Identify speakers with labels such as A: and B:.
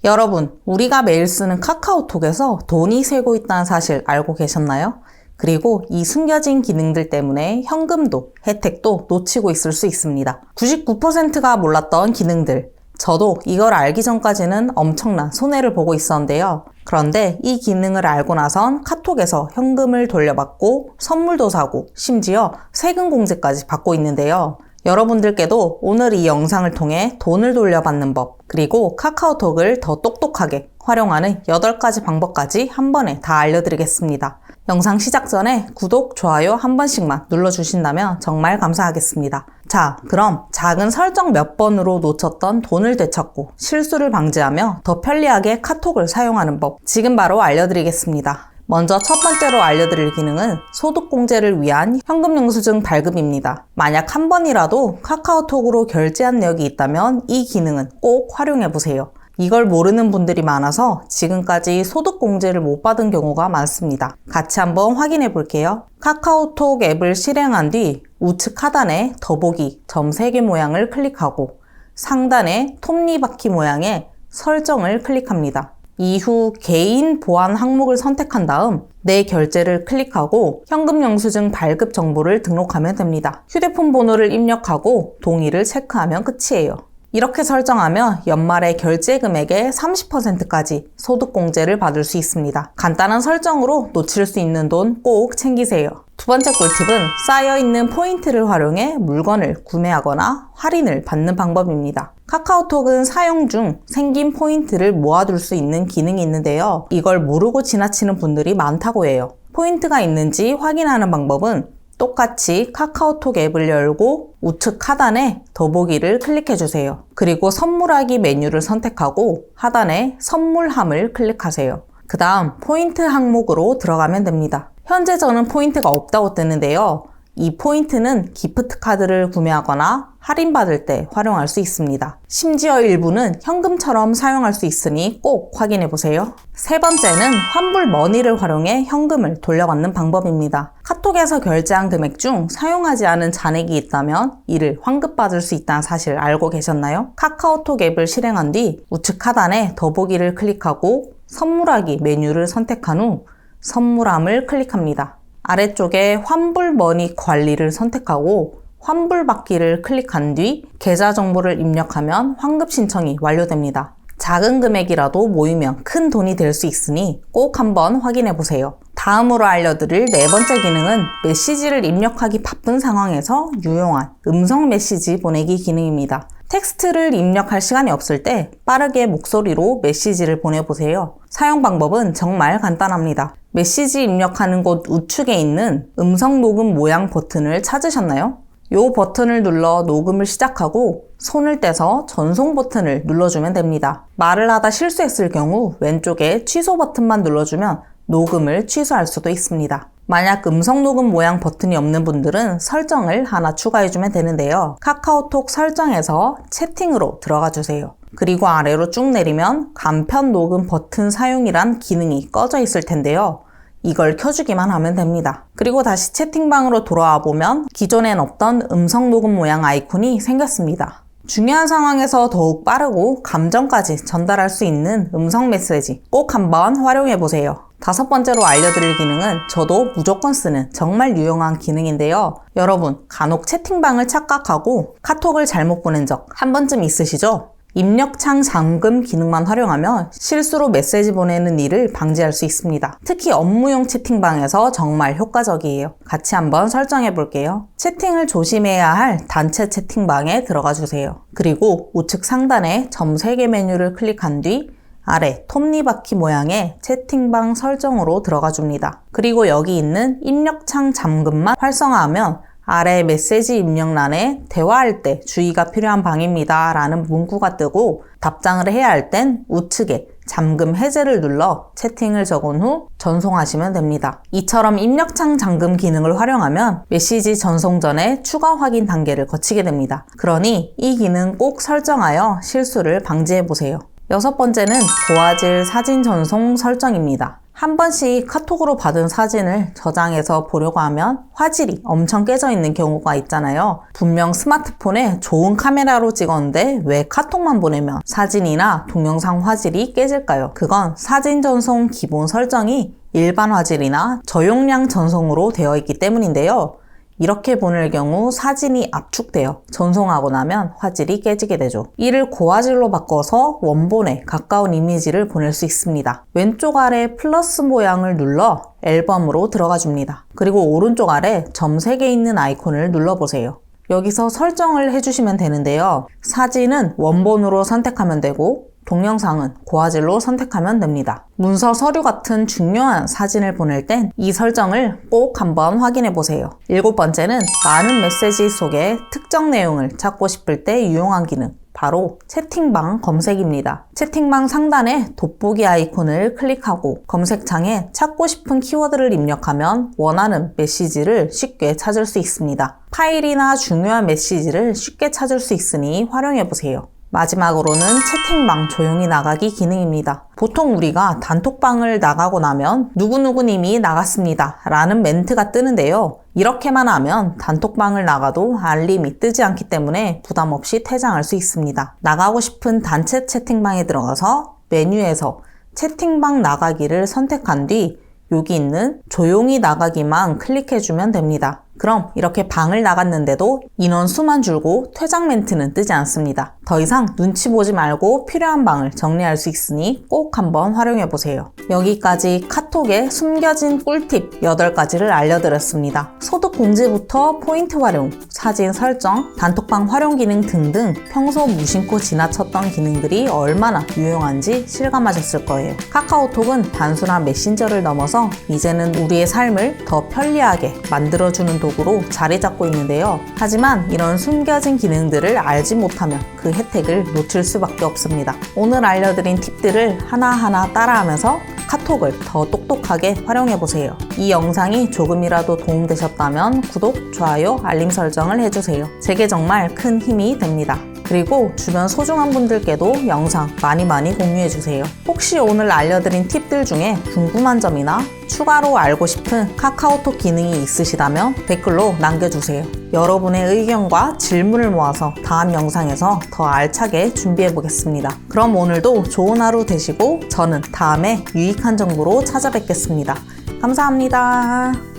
A: 여러분, 우리가 매일 쓰는 카카오톡에서 돈이 새고 있다는 사실 알고 계셨나요? 그리고 이 숨겨진 기능들 때문에 현금도, 혜택도 놓치고 있을 수 있습니다. 99%가 몰랐던 기능들. 저도 이걸 알기 전까지는 엄청난 손해를 보고 있었는데요. 그런데 이 기능을 알고 나선 카톡에서 현금을 돌려받고 선물도 사고 심지어 세금 공제까지 받고 있는데요. 여러분들께도 오늘 이 영상을 통해 돈을 돌려받는 법, 그리고 카카오톡을 더 똑똑하게 활용하는 8가지 방법까지 한 번에 다 알려드리겠습니다. 영상 시작 전에 구독, 좋아요 한 번씩만 눌러주신다면 정말 감사하겠습니다. 자, 그럼 작은 설정 몇 번으로 놓쳤던 돈을 되찾고 실수를 방지하며 더 편리하게 카톡을 사용하는 법, 지금 바로 알려드리겠습니다. 먼저 첫 번째로 알려드릴 기능은 소득공제를 위한 현금영수증 발급입니다. 만약 한 번이라도 카카오톡으로 결제한 내역이 있다면 이 기능은 꼭 활용해보세요. 이걸 모르는 분들이 많아서 지금까지 소득공제를 못 받은 경우가 많습니다. 같이 한번 확인해 볼게요. 카카오톡 앱을 실행한 뒤 우측 하단에 더보기 점 3개 모양을 클릭하고 상단에 톱니바퀴 모양의 설정을 클릭합니다. 이후 개인 보안 항목을 선택한 다음 내 결제를 클릭하고 현금영수증 발급 정보를 등록하면 됩니다. 휴대폰 번호를 입력하고 동의를 체크하면 끝이에요. 이렇게 설정하면 연말에 결제 금액의 30%까지 소득공제를 받을 수 있습니다. 간단한 설정으로 놓칠 수 있는 돈 꼭 챙기세요. 두 번째 꿀팁은 쌓여있는 포인트를 활용해 물건을 구매하거나 할인을 받는 방법입니다. 카카오톡은 사용 중 생긴 포인트를 모아둘 수 있는 기능이 있는데요. 이걸 모르고 지나치는 분들이 많다고 해요. 포인트가 있는지 확인하는 방법은 똑같이 카카오톡 앱을 열고 우측 하단에 더보기를 클릭해주세요. 그리고 선물하기 메뉴를 선택하고 하단에 선물함을 클릭하세요. 그 다음 포인트 항목으로 들어가면 됩니다. 현재 저는 포인트가 없다고 뜨는데요. 이 포인트는 기프트 카드를 구매하거나 할인받을 때 활용할 수 있습니다. 심지어 일부는 현금처럼 사용할 수 있으니 꼭 확인해보세요. 세 번째는 환불 머니를 활용해 현금을 돌려받는 방법입니다. 카톡에서 결제한 금액 중 사용하지 않은 잔액이 있다면 이를 환급받을 수 있다는 사실 알고 계셨나요? 카카오톡 앱을 실행한 뒤 우측 하단에 더보기를 클릭하고 선물하기 메뉴를 선택한 후 선물함을 클릭합니다. 아래쪽에 환불 머니 관리를 선택하고 환불받기를 클릭한 뒤 계좌 정보를 입력하면 환급 신청이 완료됩니다. 작은 금액이라도 모이면 큰 돈이 될 수 있으니 꼭 한번 확인해 보세요. 다음으로 알려드릴 네 번째 기능은 메시지를 입력하기 바쁜 상황에서 유용한 음성 메시지 보내기 기능입니다. 텍스트를 입력할 시간이 없을 때 빠르게 목소리로 메시지를 보내보세요. 사용 방법은 정말 간단합니다. 메시지 입력하는 곳 우측에 있는 음성 녹음 모양 버튼을 찾으셨나요? 이 버튼을 눌러 녹음을 시작하고 손을 떼서 전송 버튼을 눌러주면 됩니다. 말을 하다 실수했을 경우 왼쪽에 취소 버튼만 눌러주면 녹음을 취소할 수도 있습니다. 만약 음성 녹음 모양 버튼이 없는 분들은 설정을 하나 추가해주면 되는데요. 카카오톡 설정에서 채팅으로 들어가 주세요. 그리고 아래로 쭉 내리면 간편 녹음 버튼 사용이란 기능이 꺼져 있을 텐데요. 이걸 켜주기만 하면 됩니다. 그리고 다시 채팅방으로 돌아와 보면 기존엔 없던 음성 녹음 모양 아이콘이 생겼습니다. 중요한 상황에서 더욱 빠르고 감정까지 전달할 수 있는 음성 메시지 꼭 한번 활용해보세요. 다섯 번째로 알려드릴 기능은 저도 무조건 쓰는 정말 유용한 기능인데요. 여러분, 간혹 채팅방을 착각하고 카톡을 잘못 보낸 적 한 번쯤 있으시죠? 입력창 잠금 기능만 활용하면 실수로 메시지 보내는 일을 방지할 수 있습니다. 특히 업무용 채팅방에서 정말 효과적이에요. 같이 한번 설정해 볼게요. 채팅을 조심해야 할 단체 채팅방에 들어가 주세요. 그리고 우측 상단에 점 3개 메뉴를 클릭한 뒤 아래 톱니바퀴 모양의 채팅방 설정으로 들어가 줍니다. 그리고 여기 있는 입력창 잠금만 활성화하면 아래 메시지 입력란에 대화할 때 주의가 필요한 방입니다 라는 문구가 뜨고 답장을 해야 할 땐 우측에 잠금 해제를 눌러 채팅을 적은 후 전송하시면 됩니다. 이처럼 입력창 잠금 기능을 활용하면 메시지 전송 전에 추가 확인 단계를 거치게 됩니다. 그러니 이 기능 꼭 설정하여 실수를 방지해보세요. 여섯 번째는 고화질 사진 전송 설정입니다. 한 번씩 카톡으로 받은 사진을 저장해서 보려고 하면 화질이 엄청 깨져 있는 경우가 있잖아요. 분명 스마트폰에 좋은 카메라로 찍었는데 왜 카톡만 보내면 사진이나 동영상 화질이 깨질까요? 그건 사진 전송 기본 설정이 일반 화질이나 저용량 전송으로 되어 있기 때문인데요. 이렇게 보낼 경우 사진이 압축되어 전송하고 나면 화질이 깨지게 되죠. 이를 고화질로 바꿔서 원본에 가까운 이미지를 보낼 수 있습니다. 왼쪽 아래 플러스 모양을 눌러 앨범으로 들어가 줍니다. 그리고 오른쪽 아래 점 3개 있는 아이콘을 눌러보세요. 여기서 설정을 해주시면 되는데요. 사진은 원본으로 선택하면 되고 동영상은 고화질로 선택하면 됩니다. 문서, 서류 같은 중요한 사진을 보낼 땐 이 설정을 꼭 한번 확인해 보세요. 7번째는 많은 메시지 속에 특정 내용을 찾고 싶을 때 유용한 기능, 바로 채팅방 검색입니다. 채팅방 상단에 돋보기 아이콘을 클릭하고 검색창에 찾고 싶은 키워드를 입력하면 원하는 메시지를 쉽게 찾을 수 있습니다. 파일이나 중요한 메시지를 쉽게 찾을 수 있으니 활용해 보세요. 마지막으로는 채팅방 조용히 나가기 기능입니다. 보통 우리가 단톡방을 나가고 나면 누구누구님이 나갔습니다 라는 멘트가 뜨는데요. 이렇게만 하면 단톡방을 나가도 알림이 뜨지 않기 때문에 부담 없이 퇴장할 수 있습니다. 나가고 싶은 단체 채팅방에 들어가서 메뉴에서 채팅방 나가기를 선택한 뒤 여기 있는 조용히 나가기만 클릭해주면 됩니다. 그럼 이렇게 방을 나갔는데도 인원수만 줄고 퇴장 멘트는 뜨지 않습니다. 더 이상 눈치 보지 말고 필요한 방을 정리할 수 있으니 꼭 한번 활용해보세요. 여기까지 카톡의 숨겨진 꿀팁 8가지를 알려드렸습니다. 소득 공지부터 포인트 활용, 사진 설정, 단톡방 활용 기능 등등 평소 무심코 지나쳤던 기능들이 얼마나 유용한지 실감하셨을 거예요. 카카오톡은 단순한 메신저를 넘어서 이제는 우리의 삶을 더 편리하게 만들어주는 도구로 자리 잡고 있는데요. 하지만 이런 숨겨진 기능들을 알지 못하면 그 혜택을 놓칠 수밖에 없습니다. 오늘 알려드린 팁들을 하나하나 따라하면서 카톡을 더 똑똑하게 활용해보세요. 이 영상이 조금이라도 도움되셨다면 구독, 좋아요, 알림 설정을 해주세요. 제게 정말 큰 힘이 됩니다. 그리고 주변 소중한 분들께도 영상 많이 공유해주세요. 혹시 오늘 알려드린 팁들 중에 궁금한 점이나 추가로 알고 싶은 카카오톡 기능이 있으시다면 댓글로 남겨주세요. 여러분의 의견과 질문을 모아서 다음 영상에서 더 알차게 준비해보겠습니다. 그럼 오늘도 좋은 하루 되시고 저는 다음에 유익한 정보로 찾아뵙겠습니다. 감사합니다.